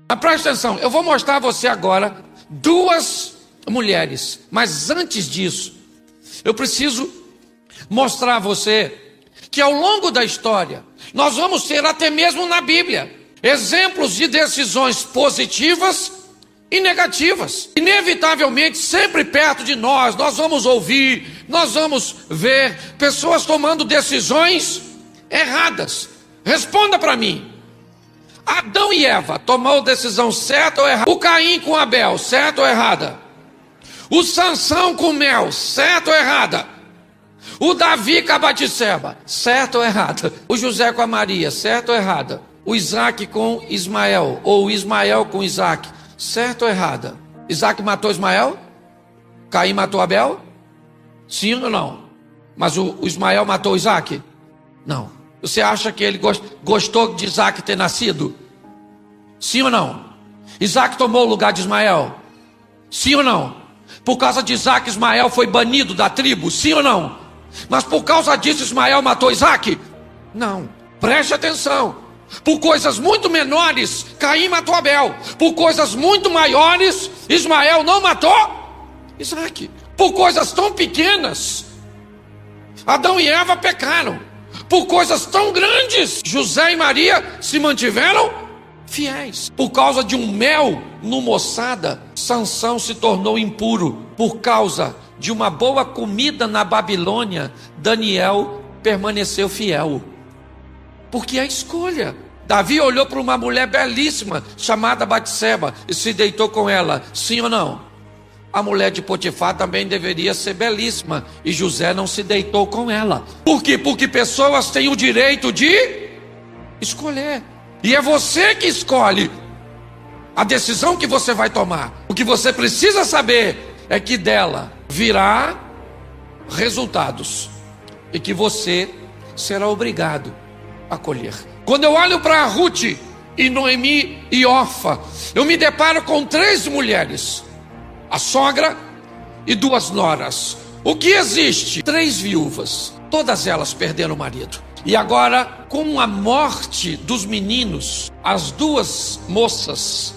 Mas presta atenção, eu vou mostrar a você agora duas mulheres. Mas antes disso, eu preciso mostrar a você que ao longo da história, nós vamos ter até mesmo na Bíblia, exemplos de decisões positivas e negativas. Inevitavelmente, sempre perto de nós vamos ouvir, nós vamos ver pessoas tomando decisões erradas. Responda para mim. Adão e Eva tomou decisão certa ou errada? O Caim com Abel, certo ou errada? O Sansão com Mel, certo ou errada? O Davi com a Batseba, certo ou errada? O José com a Maria, certo ou errada? O Isaac com Ismael, ou o Ismael com Isaac, certo ou errada? Isaac matou Ismael? Caim matou Abel? Sim ou não? Mas o Ismael matou Isaac? Não. Você acha que ele gostou de Isaac ter nascido? Sim ou não? Isaac tomou o lugar de Ismael? Sim ou não? Por causa de Isaac, Ismael foi banido da tribo? Sim ou não? Mas por causa disso, Ismael matou Isaac? Não. Preste atenção. Por coisas muito menores, Caim matou Abel. Por coisas muito maiores, Ismael não matou Isaac. Por coisas tão pequenas, Adão e Eva pecaram. Por coisas tão grandes, José e Maria se mantiveram fiéis. Por causa de um mel no moçada, Sansão se tornou impuro. Por causa de uma boa comida na Babilônia, Daniel permaneceu fiel. Porque é a escolha. Davi olhou para uma mulher belíssima chamada Batseba e se deitou com ela. Sim ou não? A mulher de Potifar também deveria ser belíssima e José não se deitou com ela. Por quê? Porque pessoas têm o direito de escolher. E é você que escolhe a decisão que você vai tomar. O que você precisa saber é que dela virá resultados e que você será obrigado a colher. Quando eu olho para Ruth e Noemi e Orfa, eu me deparo com três mulheres: a sogra e duas noras. O que existe? Três viúvas, todas elas perderam o marido. E agora, com a morte dos meninos, as duas moças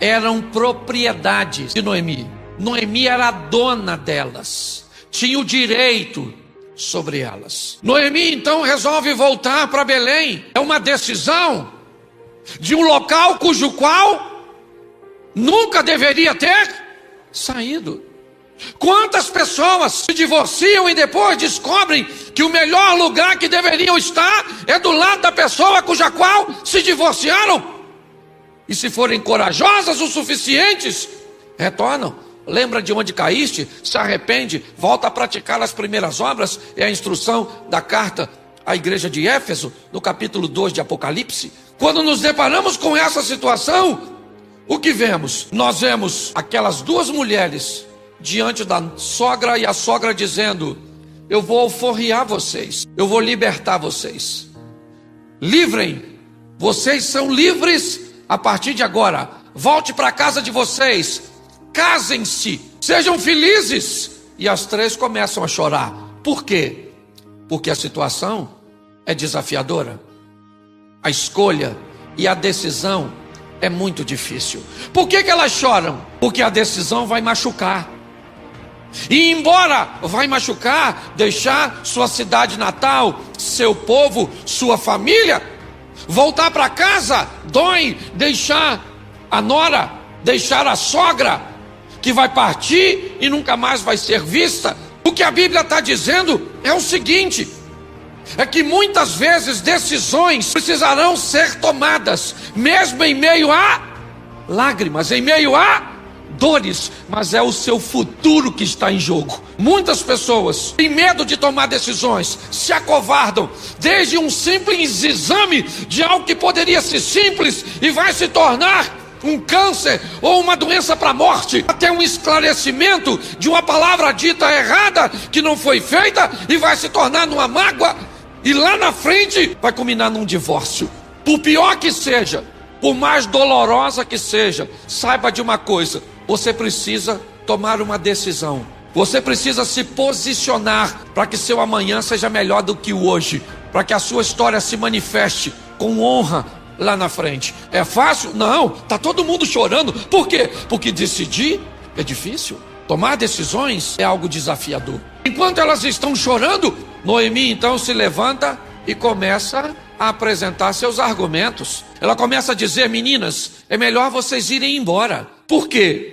eram propriedade de Noemi. Noemi era a dona delas, tinha o direito sobre elas. Noemi então resolve voltar para Belém. É uma decisão de um local cujo qual nunca deveria ter saído. Quantas pessoas se divorciam e depois descobrem que o melhor lugar que deveriam estar é do lado da pessoa cuja qual se divorciaram? E se forem corajosas o suficientes, retornam. Lembra de onde caíste, se arrepende, volta a praticar as primeiras obras. É a instrução da carta à igreja de Éfeso, no capítulo 2 de Apocalipse. Quando nos deparamos com essa situação, o que vemos? Nós vemos aquelas duas mulheres diante da sogra e a sogra dizendo: eu vou alforriar vocês, eu vou libertar vocês. Livrem, vocês são livres a partir de agora. Volte para a casa de vocês, casem-se, sejam felizes. E as três começam a chorar. Por quê? Porque a situação é desafiadora. A escolha e a decisão é muito difícil. Por que elas choram? Porque a decisão vai machucar. E embora vai machucar, deixar sua cidade natal, seu povo, sua família, voltar para casa dói. Deixar a nora, deixar a sogra, que vai partir e nunca mais vai ser vista. O que a Bíblia está dizendo é o seguinte: é que muitas vezes decisões precisarão ser tomadas, mesmo em meio a lágrimas, em meio a dores, mas é o seu futuro que está em jogo. Muitas pessoas têm medo de tomar decisões, se acovardam, desde um simples exame de algo que poderia ser simples e vai se tornar um câncer ou uma doença para a morte, até um esclarecimento de uma palavra dita errada que não foi feita e vai se tornar numa mágoa, e lá na frente vai culminar num divórcio. Por pior que seja, por mais dolorosa que seja, saiba de uma coisa: você precisa tomar uma decisão. Você precisa se posicionar para que seu amanhã seja melhor do que o hoje, para que a sua história se manifeste com honra, lá na frente. É fácil? Não, está todo mundo chorando. Por quê? Porque decidir é difícil. Tomar decisões é algo desafiador. Enquanto elas estão chorando, Noemi então se levanta e começa a apresentar seus argumentos. Ela começa a dizer: meninas, é melhor vocês irem embora. Por quê?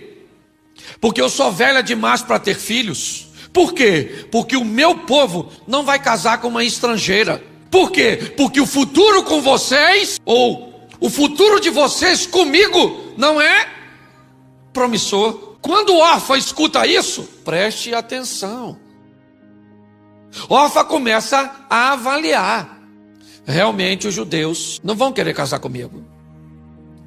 Porque eu sou velha demais para ter filhos. Por quê? Porque o meu povo não vai casar com uma estrangeira. Por quê? Porque o futuro com vocês, ou o futuro de vocês comigo, não é promissor. Quando Orfa escuta isso, preste atenção. Orfa começa a avaliar. Realmente os judeus não vão querer casar comigo.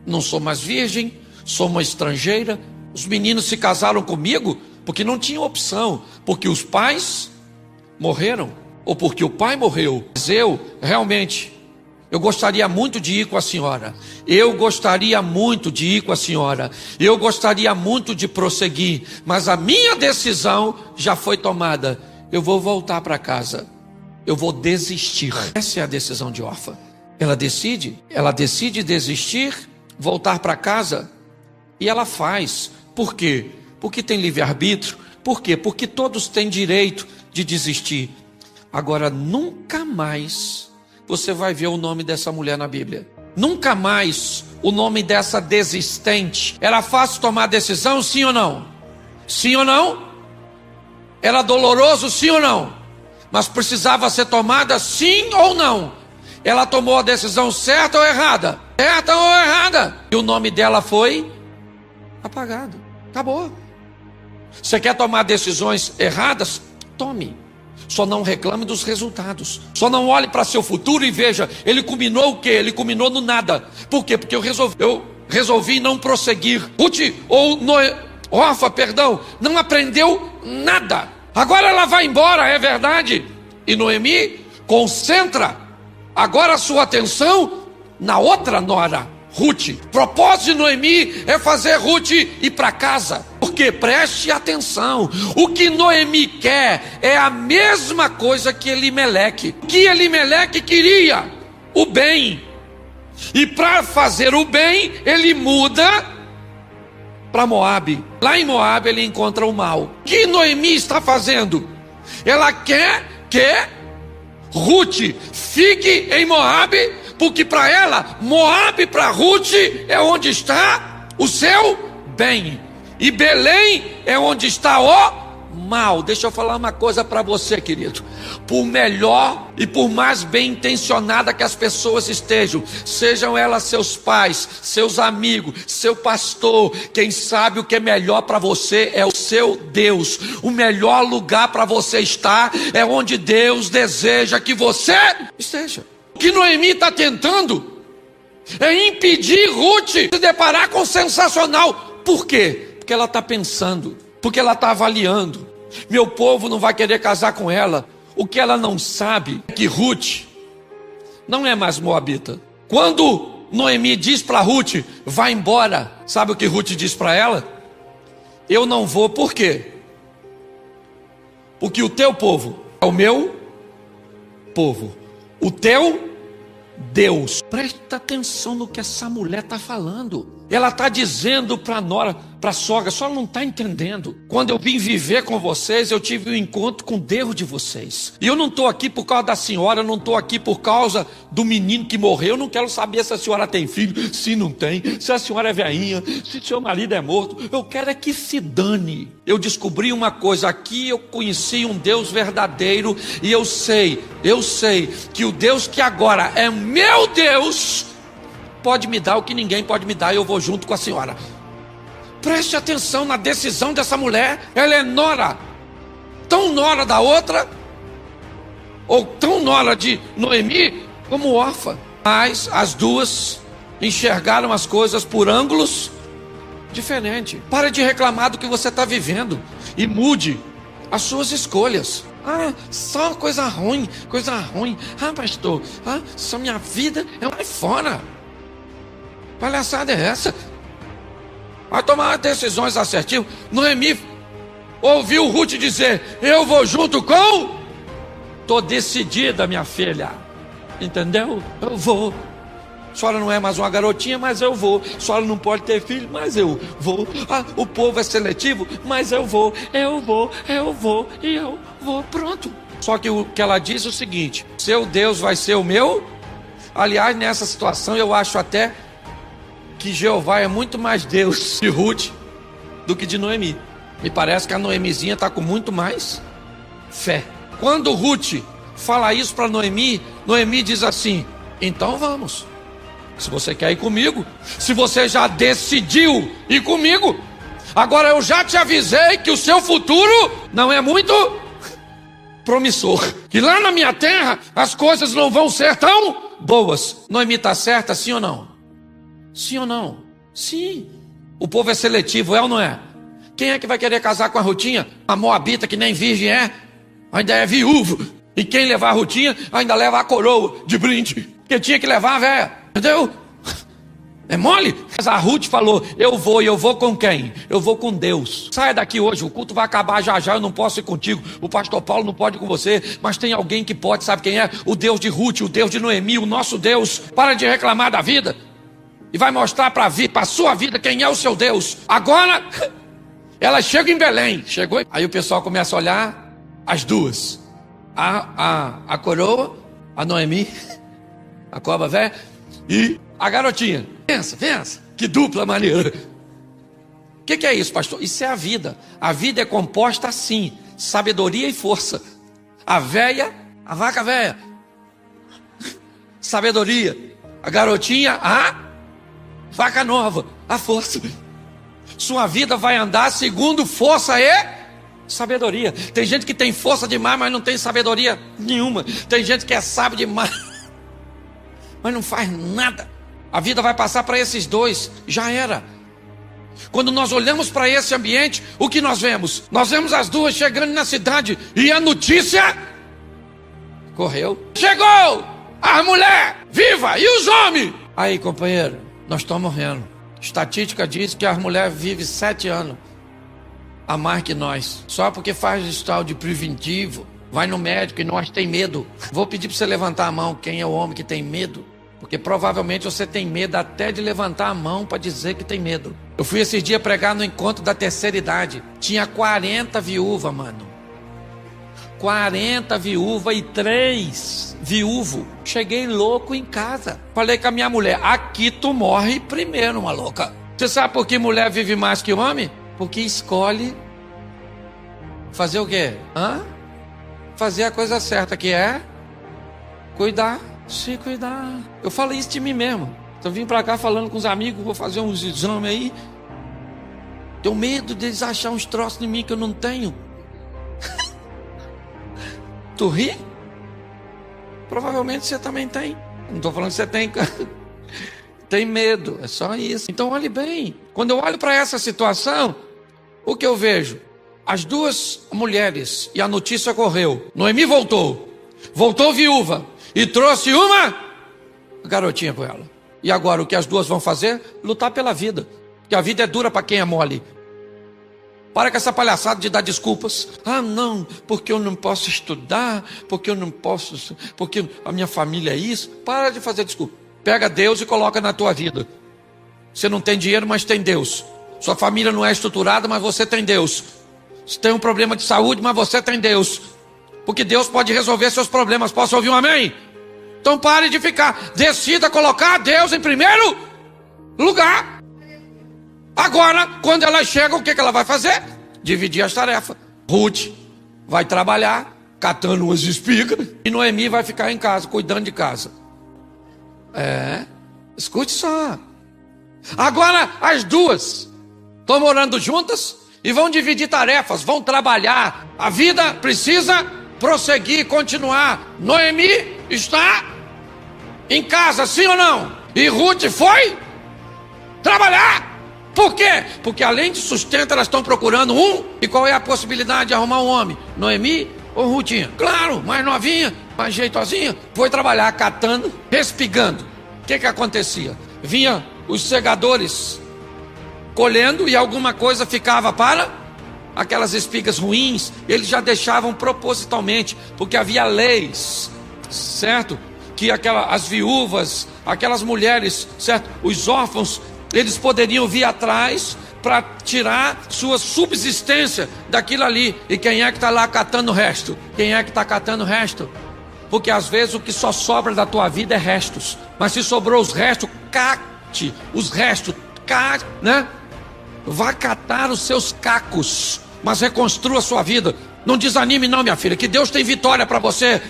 Não sou mais virgem, sou uma estrangeira. Os meninos se casaram comigo porque não tinham opção, porque os pais morreram, ou porque o pai morreu. Mas eu gostaria muito de ir com a senhora. Eu gostaria muito de ir com a senhora. Eu gostaria muito de prosseguir, mas a minha decisão já foi tomada. Eu vou voltar para casa. Eu vou desistir. Essa é a decisão de Orfa. Ela decide desistir, voltar para casa, e ela faz. Por quê? Porque tem livre-arbítrio. Por quê? Porque todos têm direito de desistir. Agora, nunca mais você vai ver o nome dessa mulher na Bíblia. Nunca mais o nome dessa desistente. Era fácil tomar decisão, sim ou não? Sim ou não? Era doloroso, sim ou não? Mas precisava ser tomada, sim ou não? Ela tomou a decisão certa ou errada? Certa ou errada? E o nome dela foi apagado. Acabou. Você quer tomar decisões erradas? Tome. Só não reclame dos resultados. Só não olhe para seu futuro e veja, ele culminou o quê? Ele culminou no nada. Por quê? Porque eu resolvi não prosseguir. Orfa, não aprendeu nada. Agora ela vai embora, é verdade. E Noemi concentra agora a sua atenção na outra nora, Ruth. O propósito de Noemi é fazer Ruth ir para casa. Porque preste atenção, o que Noemi quer é a mesma coisa que Elimeleque. Que Elimeleque queria o bem. E para fazer o bem, ele muda para Moabe. Lá em Moabe ele encontra o mal. O que Noemi está fazendo? Ela quer que Ruth fique em Moabe, porque para ela, Moabe para Ruth é onde está o seu bem. E Belém é onde está o mal. Deixa eu falar uma coisa para você, querido. Por melhor e por mais bem intencionada que as pessoas estejam, sejam elas seus pais, seus amigos, seu pastor, quem sabe o que é melhor para você é o seu Deus. O melhor lugar para você estar é onde Deus deseja que você esteja. O que Noemi está tentando é impedir Ruth de se deparar com o sensacional. Por quê? Porque ela está pensando, porque ela está avaliando. Meu povo não vai querer casar com ela. O que ela não sabe é que Ruth não é mais moabita. Quando Noemi diz para Ruth, vai embora, sabe o que Ruth diz para ela? Eu não vou, por quê? Porque o teu povo é o meu povo, o teu Deus. Presta atenção no que essa mulher está falando. Ela está dizendo para a nora, para a sogra, só não está entendendo. Quando eu vim viver com vocês, eu tive um encontro com Deus de vocês. E eu não estou aqui por causa da senhora, eu não estou aqui por causa do menino que morreu. Eu não quero saber se a senhora tem filho, se não tem, se a senhora é velhinha, se seu marido é morto. Eu quero é que se dane. Eu descobri uma coisa, aqui eu conheci um Deus verdadeiro. E eu sei que o Deus que agora é meu Deus pode me dar o que ninguém pode me dar, e eu vou junto com a senhora. Preste atenção na decisão dessa mulher. Ela é nora, tão nora da outra, ou tão nora de Noemi, como Orfa. Mas as duas enxergaram as coisas por ângulos diferentes. Pare de reclamar do que você está vivendo e mude as suas escolhas. Só coisa ruim. Pastor, só minha vida é lá fora. Palhaçada é essa? Vai tomar decisões assertivas. Noemi ouviu Ruth dizer, eu vou junto com... Estou decidida, minha filha. Entendeu? Eu vou. A senhora não é mais uma garotinha, mas eu vou. A senhora não pode ter filho, mas eu vou. Ah, o povo é seletivo, mas eu vou. E eu vou. Pronto. Só que o que ela diz é o seguinte: seu Deus vai ser o meu. Aliás, nessa situação eu acho até que Jeová é muito mais Deus de Ruth do que de Noemi. Me parece que a Noemizinha está com muito mais fé. Quando Ruth fala isso para Noemi, Noemi diz assim: então vamos. Se você quer ir comigo, se você já decidiu ir comigo, agora eu já te avisei que o seu futuro não é muito promissor, que lá na minha terra as coisas não vão ser tão boas. Noemi está certa, sim ou não? Sim ou não? Sim. O povo é seletivo, é ou não é? Quem é que vai querer casar com a Rutinha? A moabita que nem virgem é, ainda é viúvo. E quem levar a Rutinha ainda leva a coroa de brinde, que tinha que levar a véia. Entendeu? É mole? Mas a Ruth falou: eu vou com quem? Eu vou com Deus. Saia daqui hoje, o culto vai acabar já, eu não posso ir contigo. O pastor Paulo não pode ir com você, mas tem alguém que pode, sabe quem é? O Deus de Ruth, o Deus de Noemi, o nosso Deus. Para de reclamar da vida e vai mostrar para a sua vida quem é o seu Deus. Agora, ela chega em Belém, chegou, aí o pessoal começa a olhar as duas. A coroa, a Noemi, a cobra velha, e a garotinha. Pensa, que dupla maneira. O que é isso, pastor? Isso é a vida. A vida é composta assim: sabedoria e força. A vaca velha, sabedoria. A garotinha, a vaca nova, a força. Sua vida vai andar segundo força e sabedoria. Tem gente que tem força demais, mas não tem sabedoria nenhuma. Tem gente que é sábio demais, mas não faz nada. A vida vai passar para esses dois, já era. Quando nós olhamos para esse ambiente, o que nós vemos? Nós vemos as duas chegando na cidade e a notícia correu. Chegou a mulher viva e os homens. Aí, companheiro, nós estamos morrendo. Estatística diz que as mulheres vivem 7 anos a mais que nós, só porque faz esse tal de preventivo. Vai no médico e nós tem medo. Vou pedir para você levantar a mão, quem é o homem que tem medo? Porque provavelmente você tem medo até de levantar a mão para dizer que tem medo. Eu fui esses dias pregar no encontro da terceira idade. Tinha 40 viúvas, mano. 40 viúvas e 3 viúvos. Cheguei louco em casa. Falei com a minha mulher: aqui tu morre primeiro, uma louca. Você sabe por que mulher vive mais que homem? Porque escolhe fazer o quê? Fazer a coisa certa, que é cuidar. Se cuidar. Eu falo isso de mim mesmo. Eu vim pra cá falando com os amigos, vou fazer uns exames aí. Tenho medo deles achar uns troços em mim que eu não tenho. Tu ri? Provavelmente você também tem. Não estou falando que você tem. Tem medo, é só isso. Então olhe bem. Quando eu olho para essa situação, o que eu vejo? As duas mulheres, e a notícia correu. Noemi voltou viúva, e trouxe uma garotinha com ela. E agora o que as duas vão fazer? Lutar pela vida. Porque a vida é dura para quem é mole. Para com essa palhaçada de dar desculpas. Não, porque eu não posso estudar, porque eu não posso, porque a minha família é isso. Para de fazer desculpa. Pega Deus e coloca na tua vida. Você não tem dinheiro, mas tem Deus. Sua família não é estruturada, mas você tem Deus. Você tem um problema de saúde, mas você tem Deus. Porque Deus pode resolver seus problemas. Posso ouvir um amém? Então pare de ficar. Decida colocar Deus em primeiro lugar. Agora, quando ela chega, o que ela vai fazer? Dividir as tarefas. Ruth vai trabalhar, catando umas espigas. E Noemi vai ficar em casa, cuidando de casa. Escute só. Agora as duas estão morando juntas e vão dividir tarefas, vão trabalhar. A vida precisa prosseguir, continuar. Noemi está em casa, sim ou não? E Ruth foi trabalhar. Por quê? Porque além de sustento, elas estão procurando um. E qual é a possibilidade de arrumar um homem? Noemi ou Rutinha? Claro, mais novinha, mais jeitosinha. Foi trabalhar catando, respigando. O que acontecia? Vinha os segadores colhendo e alguma coisa ficava para aquelas espigas ruins. Eles já deixavam propositalmente, porque havia leis, certo? que as viúvas, aquelas mulheres, certo? Os órfãos, eles poderiam vir atrás para tirar sua subsistência daquilo ali. E quem é que está lá catando o resto? Quem é que está catando o resto? Porque às vezes o que só sobra da tua vida é restos. Mas se sobrou os restos, cate os restos, né? Vá catar os seus cacos, mas reconstrua a sua vida. Não desanime não, minha filha, que Deus tem vitória para você.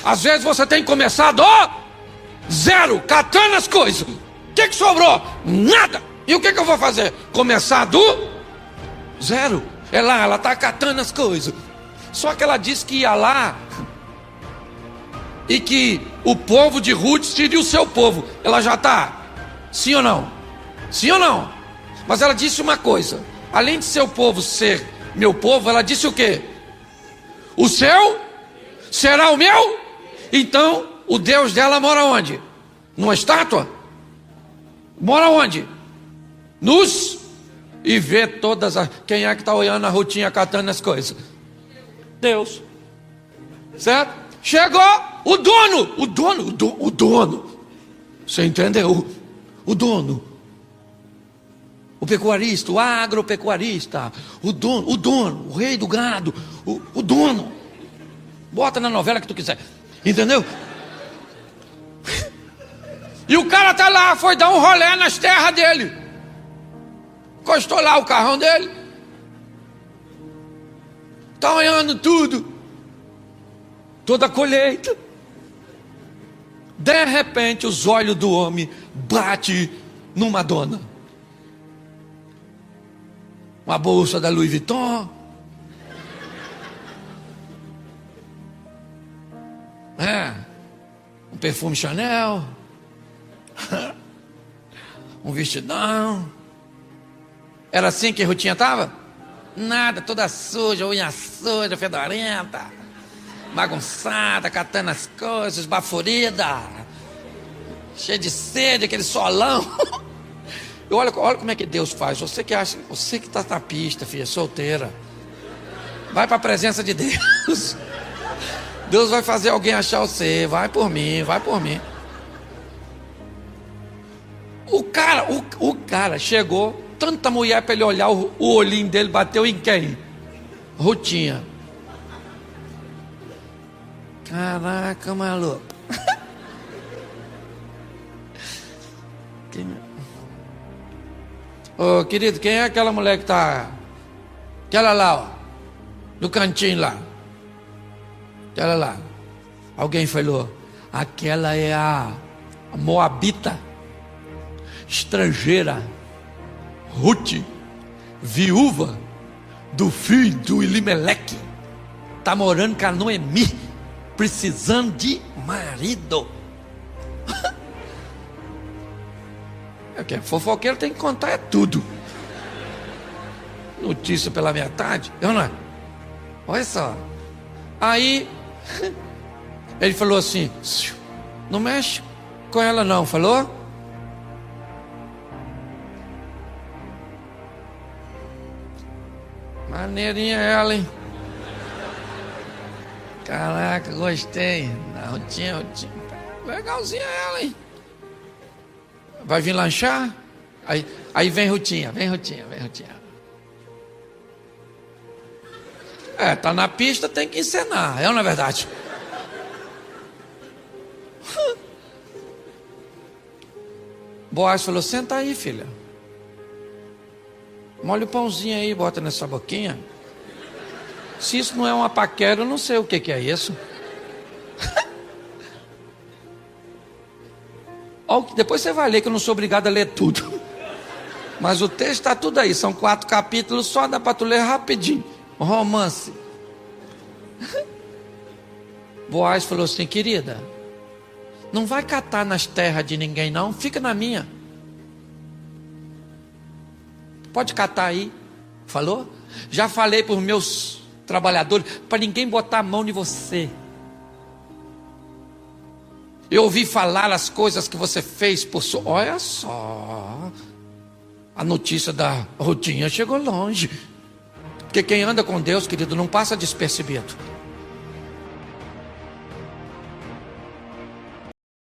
Às vezes você tem começado, zero, catando as coisas. O que sobrou? Nada. E o que eu vou fazer? Começar do zero. Ela está catando as coisas. Só que ela disse que ia lá e que o povo de Ruth seria o seu povo. Ela já está? Sim ou não? Sim ou não? Mas ela disse uma coisa: além de seu povo ser meu povo, ela disse o quê? O seu será o meu? Então o Deus dela mora onde? Numa estátua? Mora onde? E vê todas as... Quem é que está olhando a Rutinha catando as coisas? Deus. Certo? Chegou o dono. Você entendeu? O dono. O pecuarista, o agropecuarista, o dono, o rei do gado, o dono. Bota na novela que tu quiser. Entendeu? E o cara tá lá, foi dar um rolê nas terras dele. Encostou lá o carrão dele. Tá olhando tudo. Toda a colheita. De repente os olhos do homem batem numa dona. Uma bolsa da Louis Vuitton. Um perfume Chanel. Um vestidão. Era assim que a Rutinha estava? Nada, toda suja, unha suja, fedorenta, bagunçada, catando as coisas, esbaforida, cheia de sede, aquele solão. E olha como é que Deus faz. Você que está na pista, filha, solteira, vai para a presença de Deus. Deus vai fazer alguém achar você. Vai por mim. O cara chegou, tanta mulher para ele olhar, o olhinho dele bateu em quem? Rutinha. Caraca, maluco. Ô, querido, quem é aquela mulher que tá... Aquela lá, ó, no cantinho lá. Aquela lá. Alguém falou, aquela é a moabita, estrangeira, Ruth, viúva do filho do Elimeleque. Tá morando com a Noemi, precisando de marido. Fofoqueiro tem que contar tudo. Notícia pela metade, não é? Olha só. Aí ele falou assim: não mexe com ela não, falou? Maneirinha ela, hein? Caraca, gostei. Não tinha. Legalzinha ela, hein? Vai vir lanchar? Aí vem Rutinha. Tá na pista, tem que encenar, não é verdade? Boaz falou: senta aí, filha. Molha o pãozinho aí, bota nessa boquinha. Se isso não é uma paquera, eu não sei o que é isso. Depois você vai ler, que eu não sou obrigado a ler tudo. Mas o texto está tudo aí. São 4 capítulos, só dá para tu ler rapidinho. Romance. Boaz falou assim: querida, não vai catar nas terras de ninguém não, fica na minha. Pode catar aí. Falou? Já falei para os meus trabalhadores, para ninguém botar a mão em você. Eu ouvi falar as coisas que você fez por sua... Olha só, a notícia da Rutinha chegou longe. Porque quem anda com Deus, querido, não passa despercebido.